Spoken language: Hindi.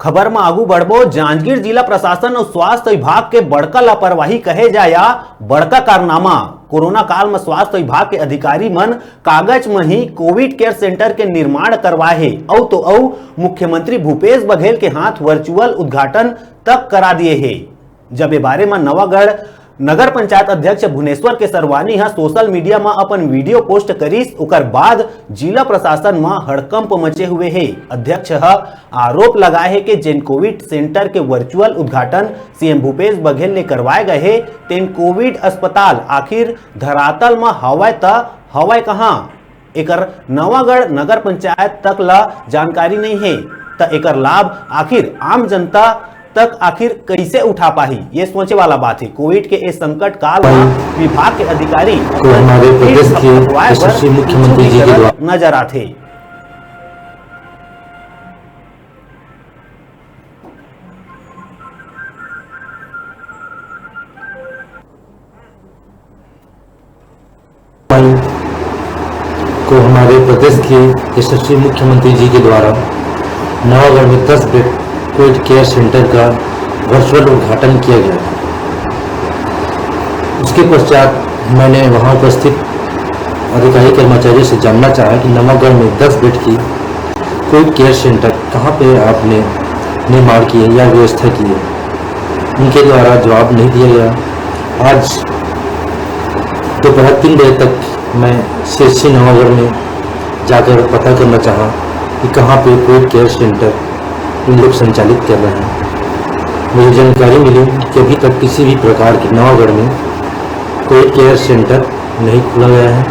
खबर में आगू बढ़बो। जांजगीर जिला प्रशासन और स्वास्थ्य विभाग के बड़का लापरवाही कहे जाए या बड़का कारनामा। कोरोना काल में स्वास्थ्य विभाग के अधिकारी मन कागज में ही कोविड केयर सेंटर के निर्माण करवाए है और मुख्यमंत्री भूपेश बघेल के हाथ वर्चुअल उद्घाटन तक करा दिए है। जब ये बारे में नवागढ़ नगर पंचायत अध्यक्ष भुवनेश्वर के सरवानी सोशल मीडिया में अपन वीडियो पोस्ट करीस, उकर बाद जिला प्रशासन में हड़कंप मचे हुए है। अध्यक्ष आरोप लगाए है कि जिन कोविड सेंटर के वर्चुअल उद्घाटन सीएम भूपेश बघेल ने करवाए गए है, तेन कोविड अस्पताल आखिर धरातल में हवाए कहां, एकर नवागढ़ नगर पंचायत तक ला जानकारी नहीं है। तो एकर लाभ आखिर आम जनता तक आखिर कैसे उठा पाही, ये सोचे वाला बात है। कोविड के इस संकट काल में विभाग के अधिकारी हमारे प्रदेश के यशस्वी मुख्यमंत्री जी के द्वारा नजर आते। को हमारे प्रदेश के यशस्वी मुख्यमंत्री जी के द्वारा नवागढ़ में 10 बेड कोविड केयर सेंटर का वर्चुअल उद्घाटन किया गया। उसके पश्चात मैंने वहां उपस्थित अधिकारी कर्मचारियों से जानना चाहा कि नवागढ़ में 10 बेड की कोविड केयर सेंटर कहां पे आपने निर्माण किए या व्यवस्था की है। उनके द्वारा जवाब नहीं दिया गया। आज दोपहर 3 बजे तक मैं CHC नवागढ़ में जाकर पता करना चाहा कि कहां पे कोविड केयर सेंटर इन लोग संचालित कर रहे हैं। मुझे जानकारी मिली कि अभी तक किसी भी प्रकार के नवागढ़ में कोई केयर सेंटर नहीं खोला गया है।